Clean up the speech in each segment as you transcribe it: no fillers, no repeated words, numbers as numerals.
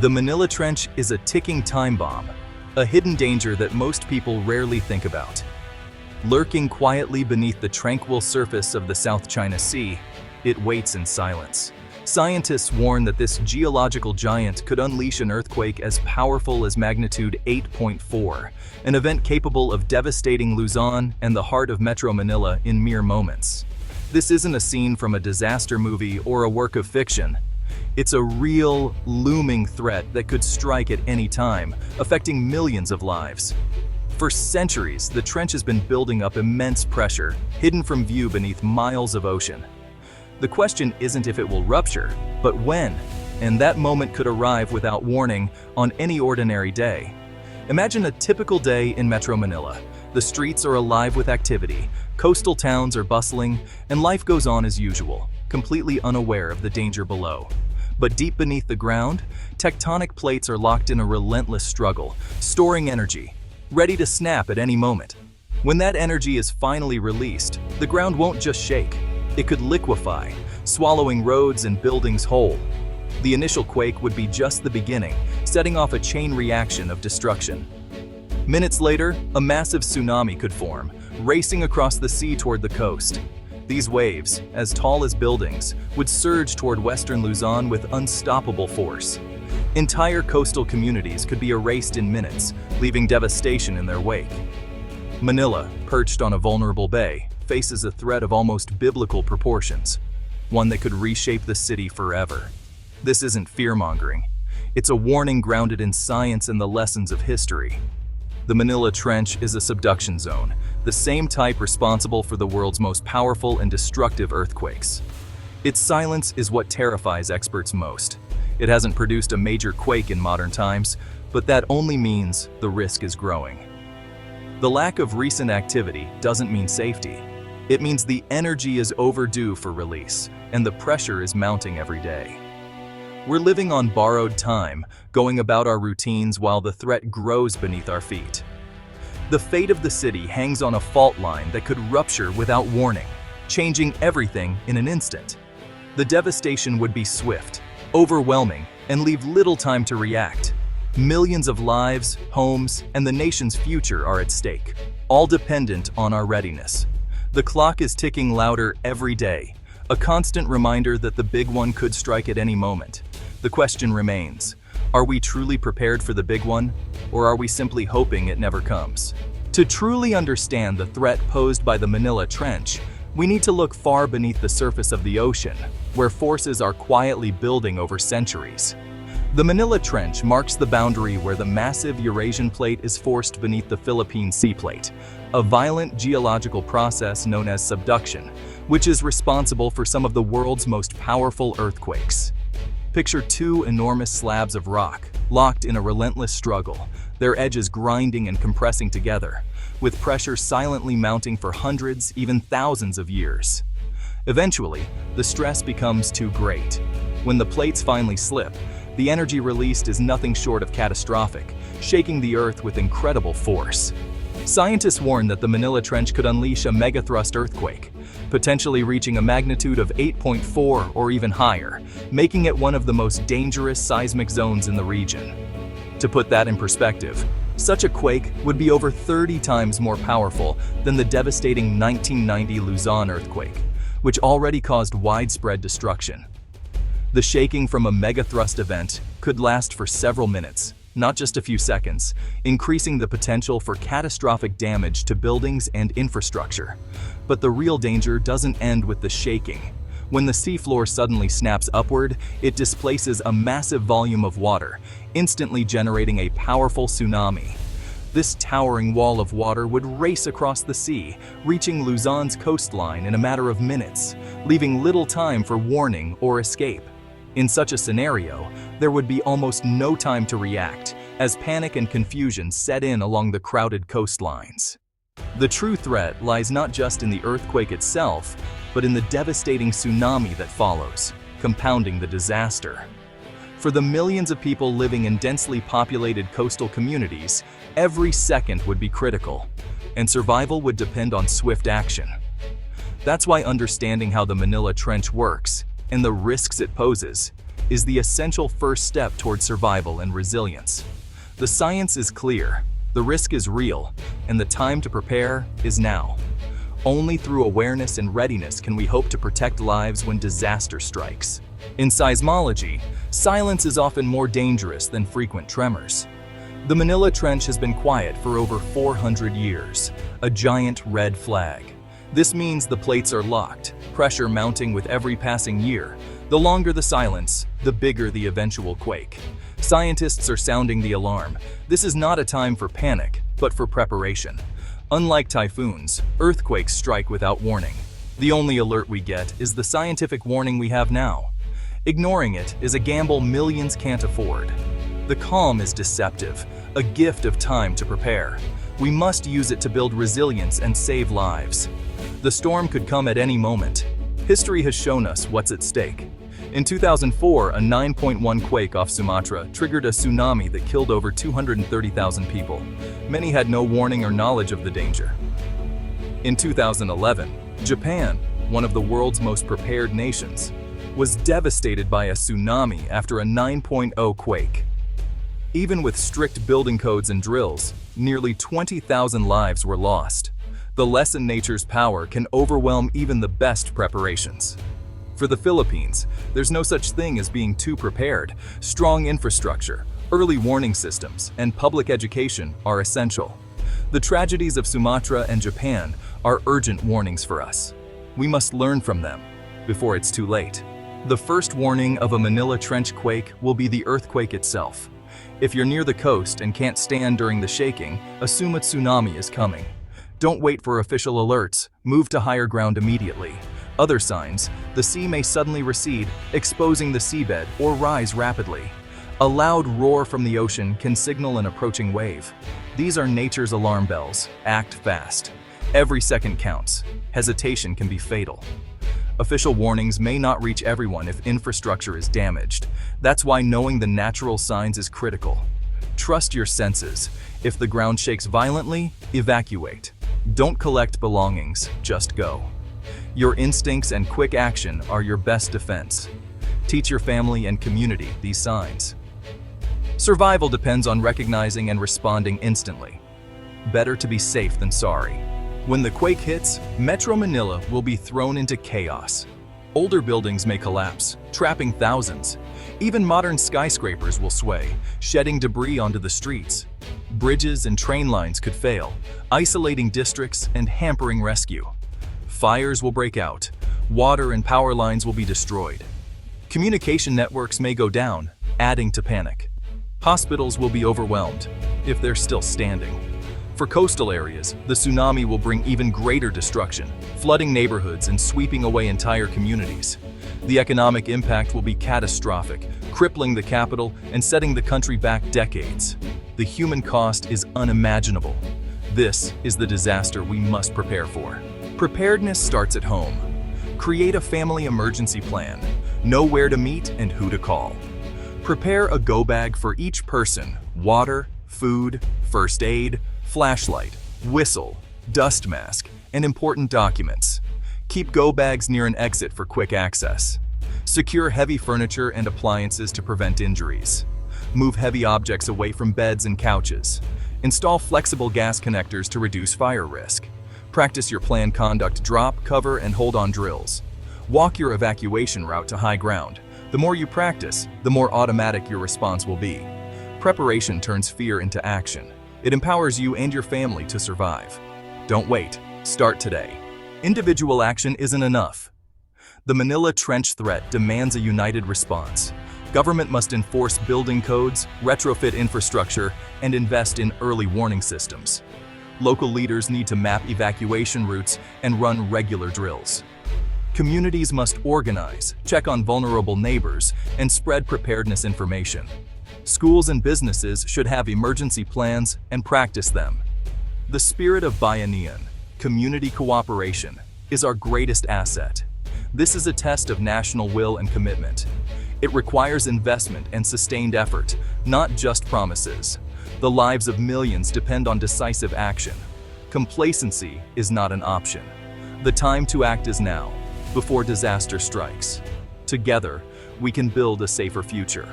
The Manila Trench is a ticking time bomb, a hidden danger that most people rarely think about. Lurking quietly beneath the tranquil surface of the South China Sea, it waits in silence. Scientists warn that this geological giant could unleash an earthquake as powerful as magnitude 8.4, an event capable of devastating Luzon and the heart of Metro Manila in mere moments. This isn't a scene from a disaster movie or a work of fiction. It's a real, looming threat that could strike at any time, affecting millions of lives. For centuries, the trench has been building up immense pressure, hidden from view beneath miles of ocean. The question isn't if it will rupture, but when, and that moment could arrive without warning on any ordinary day. Imagine a typical day in Metro Manila. The streets are alive with activity, coastal towns are bustling, and life goes on as usual, completely unaware of the danger below. But deep beneath the ground, tectonic plates are locked in a relentless struggle, storing energy, ready to snap at any moment. When that energy is finally released, the ground won't just shake. It could liquefy, swallowing roads and buildings whole. The initial quake would be just the beginning, setting off a chain reaction of destruction. Minutes later, a massive tsunami could form, racing across the sea toward the coast. These waves, as tall as buildings, would surge toward western Luzon with unstoppable force. Entire coastal communities could be erased in minutes, leaving devastation in their wake. Manila, perched on a vulnerable bay, faces a threat of almost biblical proportions, one that could reshape the city forever. This isn't fear-mongering. It's a warning grounded in science and the lessons of history. The Manila Trench is a subduction zone, the same type responsible for the world's most powerful and destructive earthquakes. Its silence is what terrifies experts most. It hasn't produced a major quake in modern times, but that only means the risk is growing. The lack of recent activity doesn't mean safety. It means the energy is overdue for release, and the pressure is mounting every day. We're living on borrowed time, going about our routines while the threat grows beneath our feet. The fate of the city hangs on a fault line that could rupture without warning, changing everything in an instant. The devastation would be swift, overwhelming, and leave little time to react. Millions of lives, homes, and the nation's future are at stake, all dependent on our readiness. The clock is ticking louder every day, a constant reminder that the big one could strike at any moment. The question remains, are we truly prepared for the big one, or are we simply hoping it never comes? To truly understand the threat posed by the Manila Trench, we need to look far beneath the surface of the ocean, where forces are quietly building over centuries. The Manila Trench marks the boundary where the massive Eurasian plate is forced beneath the Philippine Sea Plate, a violent geological process known as subduction, which is responsible for some of the world's most powerful earthquakes. Picture two enormous slabs of rock, locked in a relentless struggle, their edges grinding and compressing together, with pressure silently mounting for hundreds, even thousands of years. Eventually, the stress becomes too great. When the plates finally slip, the energy released is nothing short of catastrophic, shaking the Earth with incredible force. Scientists warn that the Manila Trench could unleash a megathrust earthquake, potentially reaching a magnitude of 8.4 or even higher, making it one of the most dangerous seismic zones in the region. To put that in perspective, such a quake would be over 30 times more powerful than the devastating 1990 Luzon earthquake, which already caused widespread destruction. The shaking from a megathrust event could last for several minutes, not just a few seconds, increasing the potential for catastrophic damage to buildings and infrastructure. But the real danger doesn't end with the shaking. When the seafloor suddenly snaps upward, it displaces a massive volume of water, instantly generating a powerful tsunami. This towering wall of water would race across the sea, reaching Luzon's coastline in a matter of minutes, leaving little time for warning or escape. In such a scenario, there would be almost no time to react, as panic and confusion set in along the crowded coastlines. The true threat lies not just in the earthquake itself, but in the devastating tsunami that follows, compounding the disaster. For the millions of people living in densely populated coastal communities, every second would be critical, and survival would depend on swift action. That's why understanding how the Manila Trench works and the risks it poses is the essential first step toward survival and resilience. The science is clear, the risk is real, and the time to prepare is now. Only through awareness and readiness can we hope to protect lives when disaster strikes. In seismology, silence is often more dangerous than frequent tremors. The Manila Trench has been quiet for over 400 years, a giant red flag. This means the plates are locked, pressure mounting with every passing year. The longer the silence, the bigger the eventual quake. Scientists are sounding the alarm. This is not a time for panic, but for preparation. Unlike typhoons, earthquakes strike without warning. The only alert we get is the scientific warning we have now. Ignoring it is a gamble millions can't afford. The calm is deceptive, a gift of time to prepare. We must use it to build resilience and save lives. The storm could come at any moment. History has shown us what's at stake. In 2004, a 9.1 quake off Sumatra triggered a tsunami that killed over 230,000 people. Many had no warning or knowledge of the danger. In 2011, Japan, one of the world's most prepared nations, was devastated by a tsunami after a 9.0 quake. Even with strict building codes and drills, nearly 20,000 lives were lost. The lesson nature's power can overwhelm even the best preparations. For the Philippines, there's no such thing as being too prepared. Strong infrastructure, early warning systems, and public education are essential. The tragedies of Sumatra and Japan are urgent warnings for us. We must learn from them before it's too late. The first warning of a Manila Trench quake will be the earthquake itself. If you're near the coast and can't stand during the shaking, assume a tsunami is coming. Don't wait for official alerts, move to higher ground immediately. Other signs, the sea may suddenly recede, exposing the seabed, or rise rapidly. A loud roar from the ocean can signal an approaching wave. These are nature's alarm bells. Act fast. Every second counts. Hesitation can be fatal. Official warnings may not reach everyone if infrastructure is damaged. That's why knowing the natural signs is critical. Trust your senses. If the ground shakes violently, evacuate. Don't collect belongings, just go. Your instincts and quick action are your best defense. Teach your family and community these signs. Survival depends on recognizing and responding instantly. Better to be safe than sorry. When the quake hits, Metro Manila will be thrown into chaos. Older buildings may collapse, trapping thousands. Even modern skyscrapers will sway, shedding debris onto the streets. Bridges and train lines could fail, isolating districts and hampering rescue. Fires will break out. Water and power lines will be destroyed. Communication networks may go down, adding to panic. Hospitals will be overwhelmed, if they're still standing. For coastal areas, the tsunami will bring even greater destruction, flooding neighborhoods and sweeping away entire communities. The economic impact will be catastrophic, crippling the capital and setting the country back decades. The human cost is unimaginable. This is the disaster we must prepare for. Preparedness starts at home. Create a family emergency plan. Know where to meet and who to call. Prepare a go bag for each person: water, food, first aid, flashlight, whistle, dust mask, and important documents. Keep go bags near an exit for quick access. Secure heavy furniture and appliances to prevent injuries. Move heavy objects away from beds and couches. Install flexible gas connectors to reduce fire risk. Practice your planned conduct drop, cover, and hold on drills. Walk your evacuation route to high ground. The more you practice, the more automatic your response will be. Preparation turns fear into action. It empowers you and your family to survive. Don't wait. Start today. Individual action isn't enough. The Manila Trench threat demands a united response. Government must enforce building codes, retrofit infrastructure, and invest in early warning systems. Local leaders need to map evacuation routes and run regular drills. Communities must organize, check on vulnerable neighbors, and spread preparedness information. Schools and businesses should have emergency plans and practice them. The spirit of Bayanihan, community cooperation, is our greatest asset. This is a test of national will and commitment. It requires investment and sustained effort, not just promises. The lives of millions depend on decisive action. Complacency is not an option. The time to act is now, before disaster strikes. Together, we can build a safer future.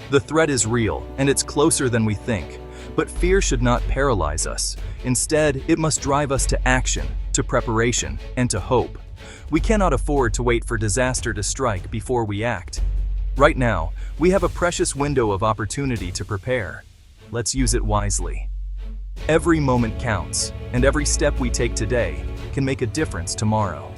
The threat is real, and it's closer than we think. But fear should not paralyze us. Instead, it must drive us to action, to preparation, and to hope. We cannot afford to wait for disaster to strike before we act. Right now, we have a precious window of opportunity to prepare. Let's use it wisely. Every moment counts, and every step we take today can make a difference tomorrow.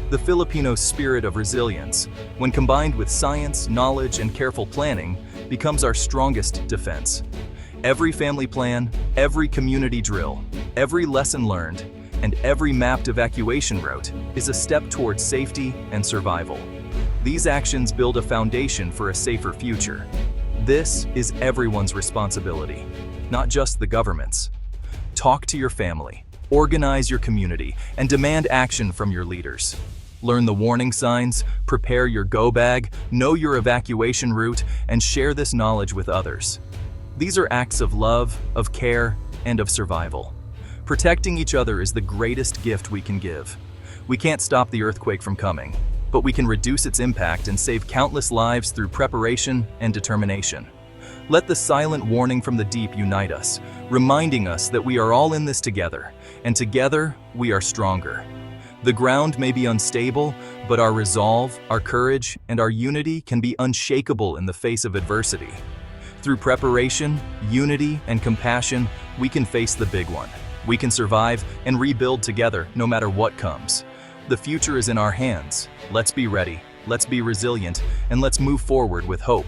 The Filipino spirit of resilience, when combined with science, knowledge, and careful planning, becomes our strongest defense. Every family plan, every community drill, every lesson learned, and every mapped evacuation route is a step towards safety and survival. These actions build a foundation for a safer future. This is everyone's responsibility, not just the government's. Talk to your family, organize your community, and demand action from your leaders. Learn the warning signs, prepare your go bag, know your evacuation route, and share this knowledge with others. These are acts of love, of care, and of survival. Protecting each other is the greatest gift we can give. We can't stop the earthquake from coming, but we can reduce its impact and save countless lives through preparation and determination. Let the silent warning from the deep unite us, reminding us that we are all in this together, and together we are stronger. The ground may be unstable, but our resolve, our courage, and our unity can be unshakable in the face of adversity. Through preparation, unity, and compassion, we can face the big one. We can survive and rebuild together no matter what comes. The future is in our hands. Let's be ready, let's be resilient, and let's move forward with hope.